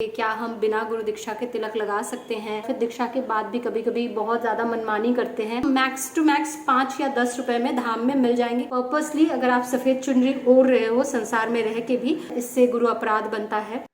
क्या हम बिना गुरु दीक्षा के तिलक लगा सकते हैं? फिर दीक्षा के बाद भी कभी कभी बहुत ज्यादा मनमानी करते हैं। मैक्स टू मैक्स 5 या 10 रुपए में धाम में मिल जाएंगे। पर्पसली अगर आप सफेद चुनरी ओढ़ रहे हो संसार में रह के भी, इससे गुरु अपराध बनता है।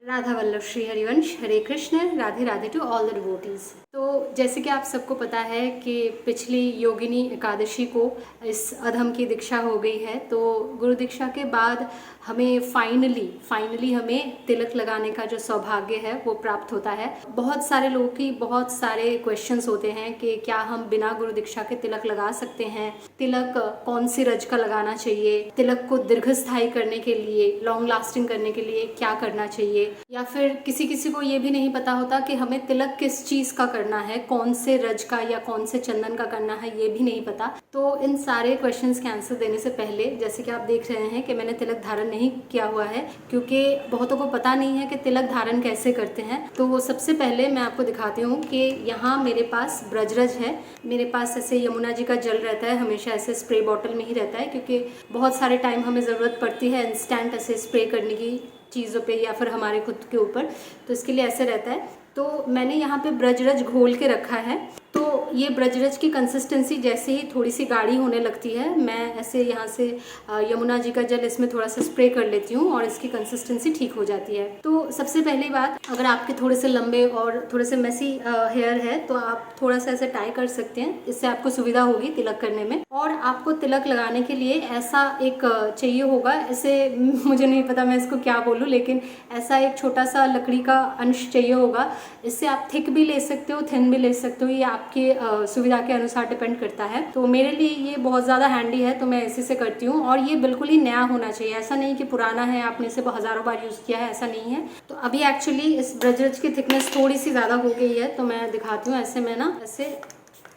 Radha Vallabh Shri Harivansh. Hare Krishna. Radhe Radhe to all the devotees. तो जैसे कि आप सबको पता है कि पिछली योगिनी एकादशी को इस अधम की दीक्षा हो गई है। तो गुरु दीक्षा के बाद हमें फाइनली हमें तिलक लगाने का जो सौभाग्य है वो प्राप्त होता है। बहुत सारे लोगों की बहुत सारे क्वेश्चंस होते हैं कि क्या हम बिना गुरु दीक्षा के तिलक लगा सकते हैं? तिलक कौन सी रज का लगाना चाहिए? तिलक को दीर्घस्थायी करने के लिए, लॉन्ग लास्टिंग करने के लिए क्या करना चाहिए? या फिर किसी को ये भी नहीं पता होता कि हमें तिलक किस चीज का करना है, कौन से रज का या कौन से चंदन का करना है, ये भी नहीं पता। तो इन सारे क्वेश्चंस के आंसर देने से पहले, जैसे कि आप देख रहे हैं कि मैंने तिलक धारण नहीं किया हुआ है क्योंकि बहुतों को पता नहीं है कि तिलक धारण कैसे करते हैं। तो वो सबसे पहले मैं आपको दिखाती हूँ कि यहाँ मेरे पास ब्रजरज है। मेरे पास ऐसे यमुना जी का जल रहता है, हमेशा ऐसे स्प्रे बॉटल में ही रहता है क्योंकि बहुत सारे टाइम हमें ज़रूरत पड़ती है इंस्टेंट ऐसे स्प्रे करने की चीज़ों पे या फिर हमारे खुद के ऊपर, तो इसके लिए ऐसे रहता है। तो मैंने यहाँ पे ब्रजरज घोल के रखा है। तो ये ब्रजरज की कंसिस्टेंसी जैसे ही थोड़ी सी गाढ़ी होने लगती है, मैं ऐसे यहाँ से यमुना जी का जल इसमें थोड़ा सा स्प्रे कर लेती हूँ और इसकी कंसिस्टेंसी ठीक हो जाती है। तो सबसे पहली बात, अगर आपके थोड़े से लंबे और थोड़े से मेसी हेयर है तो आप थोड़ा सा ऐसे टाई कर सकते हैं, इससे आपको सुविधा होगी तिलक करने में। और आपको तिलक लगाने के लिए ऐसा एक चाहिए होगा, ऐसे मुझे नहीं पता मैं इसको क्या बोलूँ, लेकिन ऐसा एक छोटा सा लकड़ी का अंश चाहिए होगा। इससे आप थिक भी ले सकते हो, थिन भी ले सकते हो, ये आपके सुविधा के अनुसार डिपेंड करता है। तो मेरे लिए ये बहुत ज़्यादा हैंडी है तो मैं इसी से करती हूँ। और ये बिल्कुल ही नया होना चाहिए, ऐसा नहीं कि पुराना है आपने इसे हज़ारों बार यूज़ किया है, ऐसा नहीं है। तो अभी एक्चुअली इस ब्रजरज की थिकनेस थोड़ी सी ज़्यादा हो गई है तो मैं दिखाती हूँ। ऐसे मैं ना ऐसे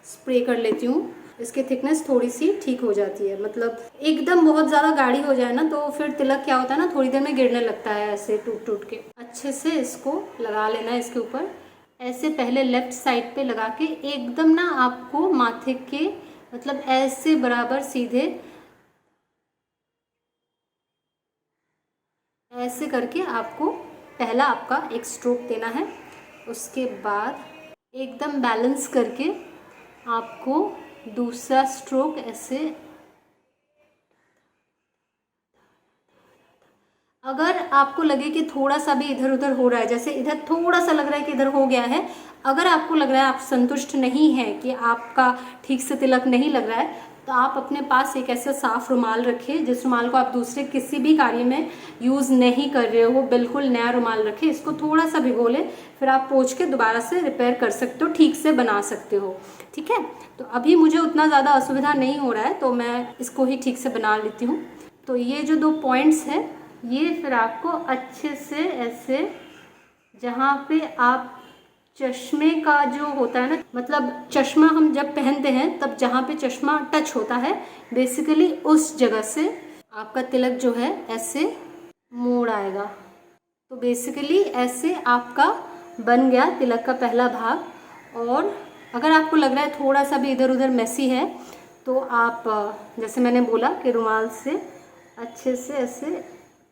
स्प्रे कर लेती हूँ, इसकी थिकनेस थोड़ी सी ठीक हो जाती है। मतलब एकदम बहुत ज़्यादा गाढ़ी हो जाए ना तो फिर तिलक क्या होता है ना, थोड़ी देर में गिरने लगता है ऐसे टूट के। अच्छे से इसको लगा लेना है इसके ऊपर, ऐसे पहले लेफ्ट साइड पे लगा के एकदम ना आपको माथे के मतलब ऐसे बराबर सीधे ऐसे करके आपको पहला आपका एक स्ट्रोक देना है। उसके बाद एकदम बैलेंस करके आपको दूसरा स्ट्रोक ऐसे, अगर आपको लगे कि थोड़ा सा भी इधर उधर हो रहा है, जैसे इधर थोड़ा सा लग रहा है कि इधर हो गया है, अगर आपको लग रहा है आप संतुष्ट नहीं है कि आपका ठीक से तिलक नहीं लग रहा है, तो आप अपने पास एक ऐसा साफ रुमाल रखिए जिस रुमाल को आप दूसरे किसी भी कार्य में यूज़ नहीं कर रहे हो, बिल्कुल नया रुमाल रखिए। इसको थोड़ा सा भिगो ले, फिर आप पोंछ के दोबारा से रिपेयर कर सकते हो, ठीक से बना सकते हो। ठीक है, तो अभी मुझे उतना ज़्यादा असुविधा नहीं हो रहा है तो मैं इसको ही ठीक से बना लेती हूँ। तो ये जो 2 पॉइंट्स हैं ये फिर आपको अच्छे से ऐसे, जहाँ पे आप चश्मे का जो होता है ना, मतलब चश्मा हम जब पहनते हैं तब जहाँ पे चश्मा टच होता है बेसिकली उस जगह से आपका तिलक जो है ऐसे मोड़ आएगा। तो बेसिकली ऐसे आपका बन गया तिलक का पहला भाग। और अगर आपको लग रहा है थोड़ा सा भी इधर उधर मेसी है तो आप जैसे मैंने बोला कि रुमाल से अच्छे से ऐसे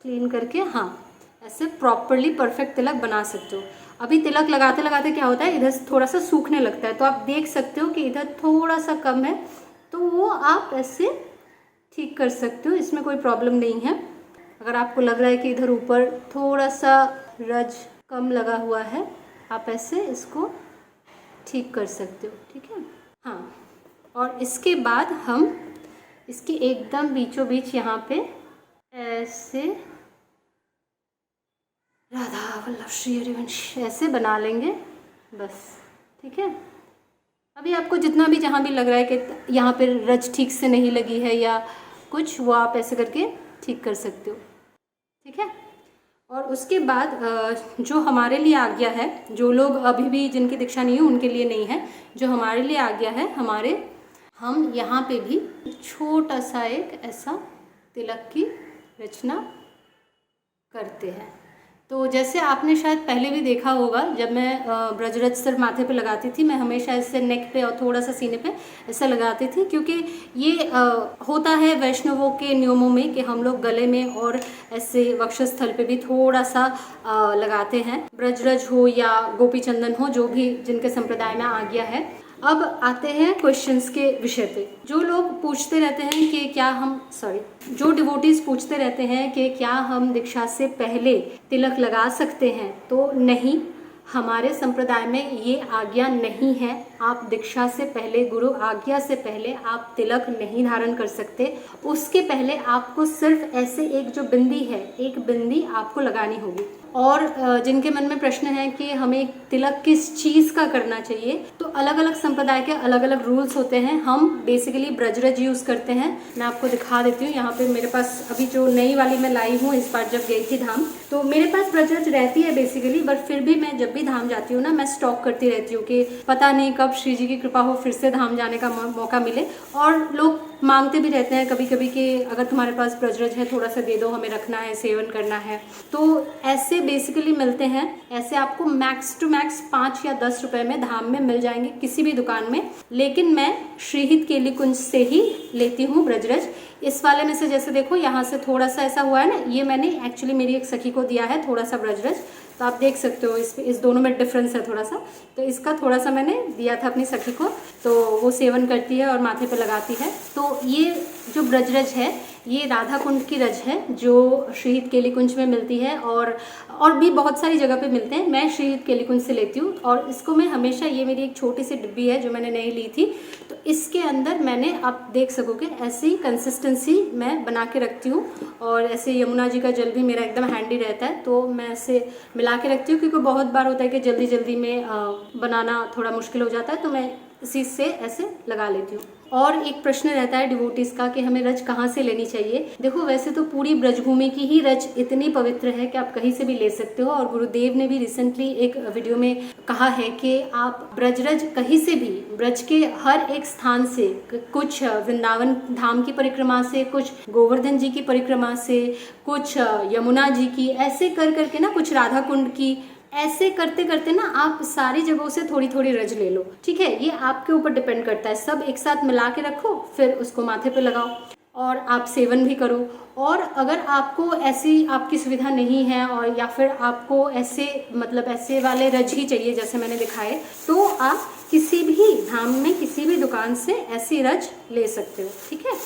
क्लीन करके, हाँ, ऐसे प्रॉपरली परफेक्ट तिलक बना सकते हो। अभी तिलक लगाते लगाते क्या होता है, इधर थोड़ा सा सूखने लगता है तो आप देख सकते हो कि इधर थोड़ा सा कम है, तो वो आप ऐसे ठीक कर सकते हो, इसमें कोई प्रॉब्लम नहीं है। अगर आपको लग रहा है कि इधर ऊपर थोड़ा सा रज कम लगा हुआ है, आप ऐसे इसको ठीक कर सकते हो। ठीक है, हाँ। और इसके बाद हम इसके एकदम बीचों बीच यहाँ पे ऐसे राधा वल्लभ श्री हरिवंश ऐसे बना लेंगे बस। ठीक है, अभी आपको जितना भी जहाँ भी लग रहा है कि यहाँ पे रज ठीक से नहीं लगी है या कुछ, वो आप ऐसे करके ठीक कर सकते हो। ठीक है, और उसके बाद जो हमारे लिए आ गया है, जो लोग अभी भी जिनकी दीक्षा नहीं है उनके लिए नहीं है, जो हमारे लिए आ गया है, हम यहाँ पे भी छोटा सा एक ऐसा तिलक की रचना करते हैं। तो जैसे आपने शायद पहले भी देखा होगा, जब मैं ब्रजरज सिर्फ माथे पे लगाती थी, मैं हमेशा इससे नेक पे और थोड़ा सा सीने पे ऐसा लगाती थी, क्योंकि ये होता है वैष्णवों के नियमों में कि हम लोग गले में और ऐसे वक्षस्थल पे भी थोड़ा सा लगाते हैं। ब्रजरज हो या गोपी चंदन हो, जो भी जिनके संप्रदाय में आ गया है। अब आते हैं क्वेश्चंस के विषय पे। जो लोग पूछते रहते हैं कि क्या हम जो डिवोटीज पूछते रहते हैं कि क्या हम दीक्षा से पहले तिलक लगा सकते हैं, तो नहीं, हमारे संप्रदाय में ये आज्ञा नहीं है। आप दीक्षा से पहले, गुरु आज्ञा से पहले आप तिलक नहीं धारण कर सकते। उसके पहले आपको सिर्फ ऐसे एक जो बिंदी है, एक बिंदी आपको लगानी होगी। और जिनके मन में प्रश्न है कि हमें तिलक किस चीज़ का करना चाहिए, तो अलग अलग संप्रदाय के अलग अलग रूल्स होते हैं। हम बेसिकली ब्रजरज यूज़ करते हैं। मैं आपको दिखा देती हूँ, यहाँ पे मेरे पास अभी जो नई वाली मैं लाई हूँ, इस बार जब गई थी धाम, तो मेरे पास ब्रजरज रहती है बेसिकली, बट फिर भी मैं जब भी धाम जाती हूँ ना, मैं स्टॉक करती रहती हूँ कि पता नहीं कब श्री जी की कृपा हो फिर से धाम जाने का मौका मिले। और लोग मांगते भी रहते हैं कभी कभी कि अगर तुम्हारे पास ब्रजरज है थोड़ा सा दे दो, हमें रखना है, सेवन करना है। तो ऐसे बेसिकली मिलते हैं। ऐसे आपको मैक्स टू मैक्स 5 या 10 रुपए में धाम में मिल जाएंगे किसी भी दुकान में। लेकिन मैं श्रीहित केली कुंज से ही लेती हूँ ब्रजरज। इस वाले में से जैसे देखो, यहाँ से थोड़ा सा ऐसा हुआ है ना, ये मैंने एक्चुअली मेरी एक सखी को दिया है थोड़ा सा ब्रजरज। तो आप देख सकते हो इस दोनों में डिफरेंस है थोड़ा सा। तो इसका थोड़ा सा मैंने दिया था अपनी सखी को, तो वो सेवन करती है और माथे पे लगाती है। तो ये जो ब्रजरज है, ये राधा कुंड की रज है जो श्रीहित केली कुंज में मिलती है, और भी बहुत सारी जगह पे मिलते हैं। मैं श्रीहित केली कुंज से लेती हूँ, और इसको मैं हमेशा, ये मेरी एक छोटी सी डिब्बी है जो मैंने नई ली थी, तो इसके अंदर मैंने, आप देख सकोगे, ऐसी कंसिस्टेंसी मैं बना के रखती हूँ। और ऐसे यमुना जी का जल भी मेरा एकदम हैंडी रहता है, तो मैं ऐसे मिला के रखती हूँ, क्योंकि बहुत बार होता है कि जल्दी जल्दी में बनाना थोड़ा मुश्किल हो जाता है, तो मैं इसी से ऐसे लगा लेती हूँ। और एक प्रश्न रहता है डिवोटीज का कि हमें रज कहाँ से लेनी चाहिए। देखो, वैसे तो पूरी ब्रजभूमि की ही रज इतनी पवित्र है कि आप कहीं से भी ले सकते हो। और गुरुदेव ने भी रिसेंटली एक वीडियो में कहा है कि आप ब्रजरज कहीं से भी, ब्रज के हर एक स्थान से, कुछ वृंदावन धाम की परिक्रमा से, कुछ गोवर्धन जी की परिक्रमा से, कुछ यमुना जी की, ऐसे कर करके ना, कुछ राधा कुंड की, ऐसे करते करते ना आप सारी जगहों से थोड़ी थोड़ी रज ले लो। ठीक है, ये आपके ऊपर डिपेंड करता है। सब एक साथ मिला के रखो, फिर उसको माथे पे लगाओ और आप सेवन भी करो। और अगर आपको ऐसी आपकी सुविधा नहीं है, और या फिर आपको ऐसे मतलब ऐसे वाले रज ही चाहिए जैसे मैंने दिखाए, तो आप किसी भी धाम में किसी भी दुकान से ऐसी रज ले सकते हो। ठीक है।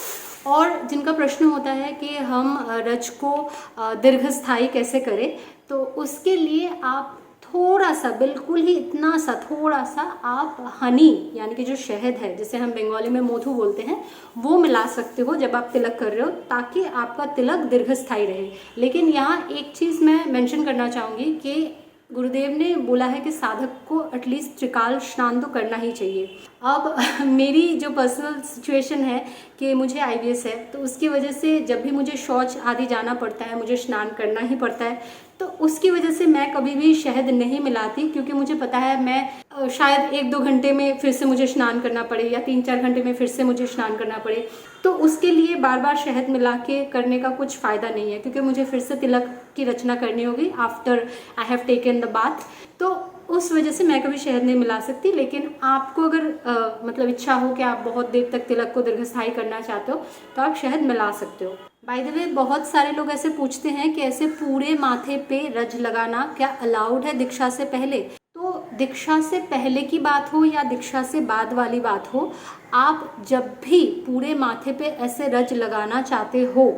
और जिनका प्रश्न होता है कि हम रज को दीर्घस्थायी कैसे करें, तो उसके लिए आप थोड़ा सा, बिल्कुल ही इतना सा, थोड़ा सा आप हनी, यानी कि जो शहद है, जिसे हम बंगाली में मोथू बोलते हैं, वो मिला सकते हो जब आप तिलक कर रहे हो, ताकि आपका तिलक दीर्घस्थायी रहे। लेकिन यहाँ एक चीज़ मैं मेंशन करना चाहूँगी कि गुरुदेव ने बोला है कि साधक को एटलीस्ट त्रिकाल स्नान तो करना ही चाहिए। अब मेरी जो पर्सनल सिचुएशन है कि मुझे IBS है, तो उसकी वजह से जब भी मुझे शौच आदि जाना पड़ता है, मुझे स्नान करना ही पड़ता है। तो उसकी वजह से मैं कभी भी शहद नहीं मिलाती, क्योंकि मुझे पता है मैं शायद 1-2 घंटे में फिर से मुझे स्नान करना पड़े, या 3-4 घंटे में फिर से मुझे स्नान करना पड़े। तो उसके लिए बार बार शहद मिला के करने का कुछ फ़ायदा नहीं है, क्योंकि मुझे फिर से तिलक की रचना करनी होगी after I have taken the bath. तो उस वजह से मैं कभी शहद नहीं मिला सकती। लेकिन आपको अगर मतलब इच्छा हो कि आप बहुत देर तक तिलक को दीर्घस्थायी करना चाहते हो, तो आप शहद मिला सकते हो। बाय द वे, बहुत सारे लोग ऐसे पूछते हैं कि ऐसे पूरे माथे पे रज लगाना क्या अलाउड है दीक्षा से पहले। तो दीक्षा से पहले की बात हो या दीक्षा से बाद वाली बात हो, आप जब भी पूरे माथे पे ऐसे रज लगाना चाहते हो,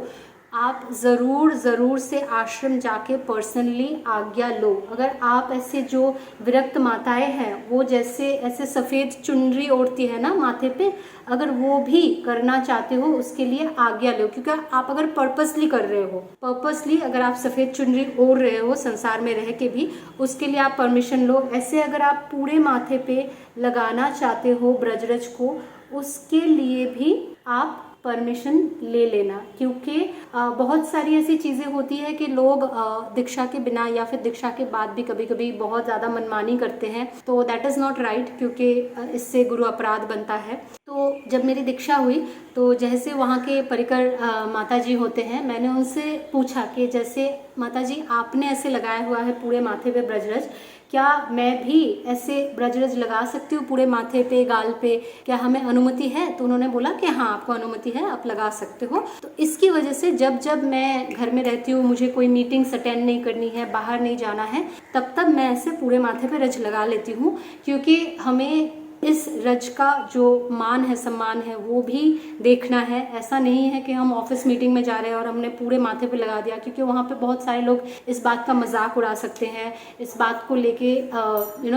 आप ज़रूर से आश्रम जाके पर्सनली आज्ञा लो। अगर आप ऐसे जो विरक्त माताएं हैं, वो जैसे ऐसे सफ़ेद चुनरी ओढ़ती है ना माथे पे, अगर वो भी करना चाहते हो, उसके लिए आज्ञा लो। क्योंकि आप अगर पर्पसली कर रहे हो, पर्पसली अगर आप सफ़ेद चुनरी ओढ़ रहे हो संसार में रह के भी, उसके लिए आप परमिशन लो। ऐसे अगर आप पूरे माथे पे लगाना चाहते हो ब्रजरज को, उसके लिए भी आप परमिशन ले लेना। क्योंकि बहुत सारी ऐसी चीज़ें होती है कि लोग दीक्षा के बिना या फिर दीक्षा के बाद भी कभी कभी बहुत ज़्यादा मनमानी करते हैं, तो दैट इज़ नॉट राइट, क्योंकि इससे गुरु अपराध बनता है। तो जब मेरी दीक्षा हुई, तो जैसे वहाँ के परिकर माता जी होते हैं, मैंने उनसे पूछा कि जैसे माता जी आपने ऐसे लगाया हुआ है पूरे माथे पे ब्रजरज, क्या मैं भी ऐसे ब्रजरज लगा सकती हूँ पूरे माथे पे, गाल पे, क्या हमें अनुमति है? तो उन्होंने बोला कि हाँ आपको अनुमति है, आप लगा सकते हो। तो इसकी वजह से जब जब मैं घर में रहती हूँ, मुझे कोई मीटिंग्स अटेंड नहीं करनी है, बाहर नहीं जाना है, तब तब मैं ऐसे पूरे माथे पे रज लगा लेती हूँ, क्योंकि हमें इस रज का जो मान है, सम्मान है, वो भी देखना है। ऐसा नहीं है कि हम ऑफिस मीटिंग में जा रहे हैं और हमने पूरे माथे पे लगा दिया, क्योंकि वहाँ पे बहुत सारे लोग इस बात का मजाक उड़ा सकते हैं, इस बात को लेके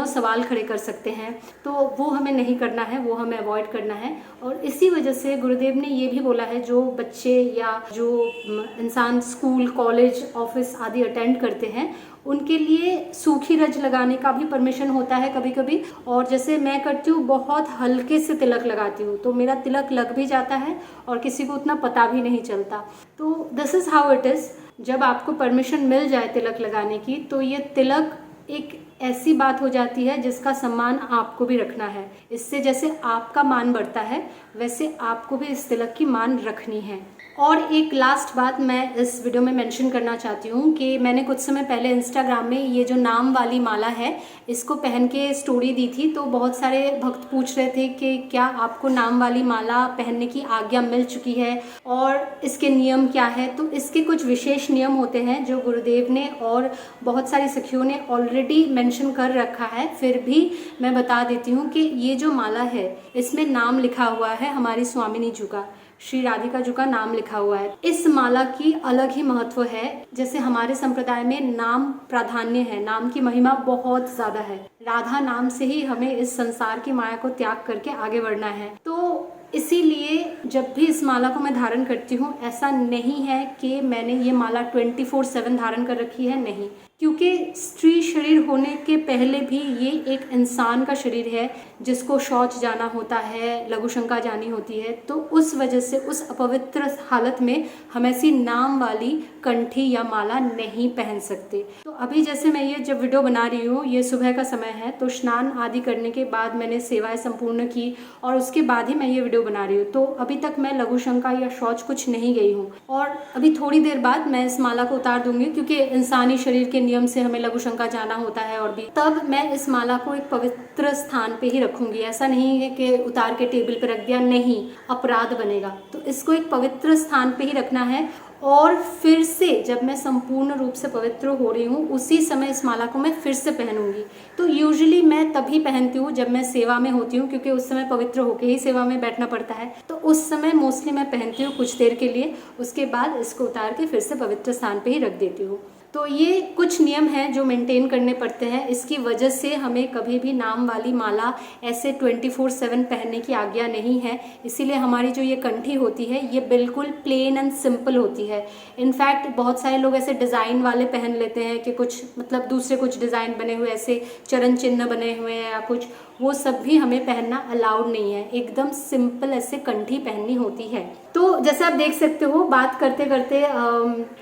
सवाल खड़े कर सकते हैं। तो वो हमें नहीं करना है, वो हमें अवॉइड करना है। और इसी वजह से गुरुदेव ने ये भी बोला है, जो बच्चे या जो इंसान स्कूल, कॉलेज, ऑफिस आदि अटेंड करते हैं, उनके लिए सूखी रज लगाने का भी परमिशन होता है कभी कभी। और जैसे मैं करती हूँ, बहुत हल्के से तिलक लगाती हूँ, तो मेरा तिलक लग भी जाता है और किसी को उतना पता भी नहीं चलता। तो this is how it is. जब आपको परमिशन मिल जाए तिलक लगाने की, तो ये तिलक एक ऐसी बात हो जाती है जिसका सम्मान आपको भी रखना है। इससे जैसे आपका मान बढ़ता है, वैसे आपको भी इस तिलक की मान रखनी है। और एक लास्ट बात मैं इस वीडियो में मेंशन करना चाहती हूँ कि मैंने कुछ समय पहले इंस्टाग्राम में ये जो नाम वाली माला है, इसको पहन के स्टोरी दी थी। तो बहुत सारे भक्त पूछ रहे थे कि क्या आपको नाम वाली माला पहनने की आज्ञा मिल चुकी है और इसके नियम क्या है। तो इसके कुछ विशेष नियम होते हैं जो गुरुदेव ने और बहुत सारी सखियों ने ऑलरेडी मेंशन कर रखा है, फिर भी मैं बता देती हूँ कि ये जो माला है, इसमें नाम लिखा हुआ है हमारी स्वामिनी जी का, श्री राधिका जी का नाम लिखा हुआ है। इस माला की अलग ही महत्व है। जैसे हमारे संप्रदाय में नाम प्राधान्य है, नाम की महिमा बहुत ज्यादा है। राधा नाम से ही हमें इस संसार की माया को त्याग करके आगे बढ़ना है। तो इसीलिए जब भी इस माला को मैं धारण करती हूँ, ऐसा नहीं है कि मैंने ये माला 24/7 धारण कर रखी है, नहीं, क्योंकि स्त्री शरीर होने के पहले भी ये एक इंसान का शरीर है जिसको शौच जाना होता है, लघुशंका जानी होती है। तो उस वजह से उस अपवित्र हालत में हम ऐसी नाम वाली कंठी या माला नहीं पहन सकते। तो अभी जैसे मैं ये जब वीडियो बना रही हूँ, ये सुबह का समय है, तो स्नान आदि करने के बाद मैंने सेवाएं संपूर्ण की और उसके बाद ही मैं ये वीडियो बना रही हूँ। तो अभी तक मैं लघुशंका या शौच कुछ नहीं गई हूँ और अभी थोड़ी देर बाद मैं इस माला को उतार दूंगी, क्योंकि इंसानी शरीर के नियम से हमें लघुशंका जाना होता है। और भी तब मैं इस माला को एक पवित्र स्थान पे ही रखूंगी। ऐसा नहीं है कि उतार के टेबल पे रख दिया, नहीं, अपराध बनेगा। तो इसको एक पवित्र स्थान पे ही रखना है। और फिर से जब मैं संपूर्ण रूप से पवित्र हो रही हूँ, उसी समय इस माला को मैं फिर से पहनूंगी। तो यूजुअली मैं तभी पहनती हूँ जब मैं सेवा में होती हूँ, क्योंकि उस समय पवित्र होके ही सेवा में बैठना पड़ता है। तो उस समय मोस्टली मैं पहनती हूँ कुछ देर के लिए, उसके बाद इसको उतार के फिर से पवित्र स्थान पे ही रख देती हूँ। तो ये कुछ नियम हैं जो मेंटेन करने पड़ते हैं। इसकी वजह से हमें कभी भी नाम वाली माला ऐसे 24/7 पहनने की आज्ञा नहीं है। इसीलिए हमारी जो ये कंठी होती है, ये बिल्कुल प्लेन एंड सिंपल होती है। इनफैक्ट बहुत सारे लोग ऐसे डिज़ाइन वाले पहन लेते हैं कि कुछ मतलब दूसरे कुछ डिज़ाइन बने हुए, ऐसे चरण चिन्ह बने हुए हैं या कुछ, वो सब भी हमें पहनना अलाउड नहीं है। एकदम सिंपल ऐसे कंठी पहननी होती है। तो जैसे आप देख सकते हो, बात करते करते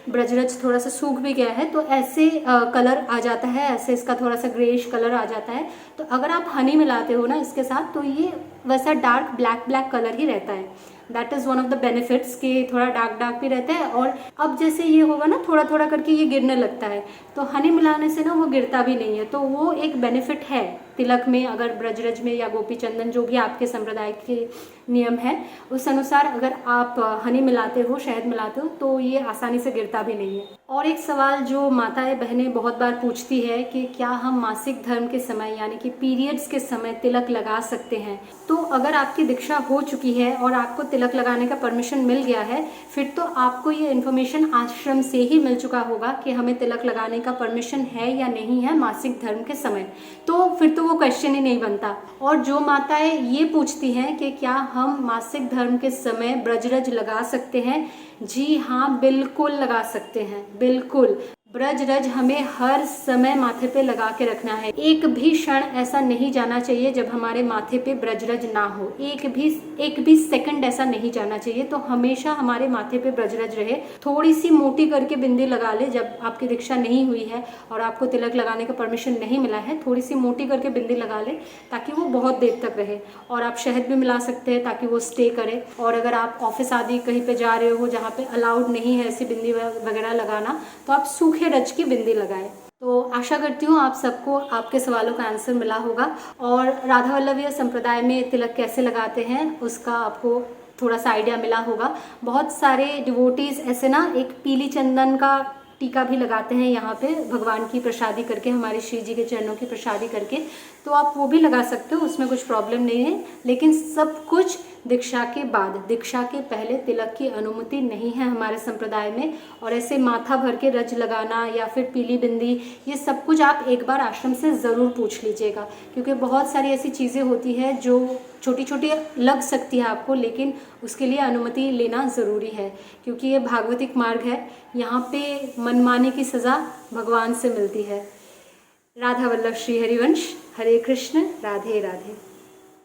ब्रजरज थोड़ा सा सूख भी गया है, तो ऐसे कलर आ जाता है, ऐसे इसका थोड़ा सा ग्रेइश कलर आ जाता है। तो अगर आप हनी मिलाते हो ना इसके साथ, तो ये वैसा डार्क ब्लैक कलर ही रहता है। That is one of the benefits कि थोड़ा डार्क भी रहता है। और अब जैसे ये होगा ना, थोड़ा थोड़ा करके ये गिरने लगता है, तो हनी मिलाने से ना वो गिरता भी नहीं है। तो वो एक बेनिफिट है तिलक में। अगर ब्रजरज में या गोपी चंदन, जो भी आपके संप्रदाय के नियम है, उस अनुसार अगर आप हनी मिलाते हो, शहद मिलाते हो, तो ये आसानी से गिरता भी नहीं है। और एक सवाल जो माताएं बहनें बहुत बार पूछती है कि क्या हम मासिक धर्म के समय यानी कि पीरियड्स के समय तिलक लगा सकते हैं। तो अगर आपकी दीक्षा हो चुकी है और आपको तिलक लगाने का परमिशन मिल गया है, फिर तो आपको ये इन्फॉर्मेशन आश्रम से ही मिल चुका होगा कि हमें तिलक लगाने का परमिशन है या नहीं है मासिक धर्म के समय। तो फिर तो वो क्वेश्चन ही नहीं बनता। और जो माताएं ये पूछती हैं कि क्या हम मासिक धर्म के समय ब्रजरज लगा सकते हैं, जी हाँ, बिल्कुल लगा सकते हैं, बिल्कुल। ब्रजरज हमें हर समय माथे पे लगा के रखना है। एक भी क्षण ऐसा नहीं जाना चाहिए जब हमारे माथे पे ब्रजरज ना हो। एक भी सेकंड ऐसा नहीं जाना चाहिए। तो हमेशा हमारे माथे पे ब्रजरज रहे। थोड़ी सी मोटी करके बिंदी लगा ले जब आपकी दीक्षा नहीं हुई है और आपको तिलक लगाने का परमिशन नहीं मिला है, थोड़ी सी मोटी करके बिंदी लगा ले ताकि वो बहुत देर तक रहे। और आप शहद भी मिला सकते हैं ताकि वो स्टे करे। और अगर आप ऑफिस आदि कहीं पे जा रहे हो जहाँ पे अलाउड नहीं है ऐसी बिंदी वगैरह लगाना, तो आप सूखी सूखे रज की बिंदी लगाए। तो आशा करती हूँ आप सबको आपके सवालों का आंसर मिला होगा और राधा वल्लभीय संप्रदाय में तिलक कैसे लगाते हैं उसका आपको थोड़ा सा आइडिया मिला होगा। बहुत सारे डिवोटीज ऐसे ना एक पीली चंदन का टीका भी लगाते हैं यहाँ पे भगवान की प्रसादी करके, हमारे श्री जी के चरणों की प्रसादी करके, तो आप वो भी लगा सकते हो, उसमें कुछ प्रॉब्लम नहीं है। लेकिन सब कुछ दीक्षा के बाद, दीक्षा के पहले तिलक की अनुमति नहीं है हमारे संप्रदाय में। और ऐसे माथा भर के रज लगाना या फिर पीली बिंदी, ये सब कुछ आप एक बार आश्रम से ज़रूर पूछ लीजिएगा, क्योंकि बहुत सारी ऐसी चीज़ें होती हैं जो छोटी छोटी लग सकती है आपको, लेकिन उसके लिए अनुमति लेना ज़रूरी है, क्योंकि ये भागवतिक मार्ग है। यहाँ पे मनमाने की सज़ा भगवान से मिलती है। राधा वल्लभ श्री हरिवंश। हरे कृष्ण, राधे राधे।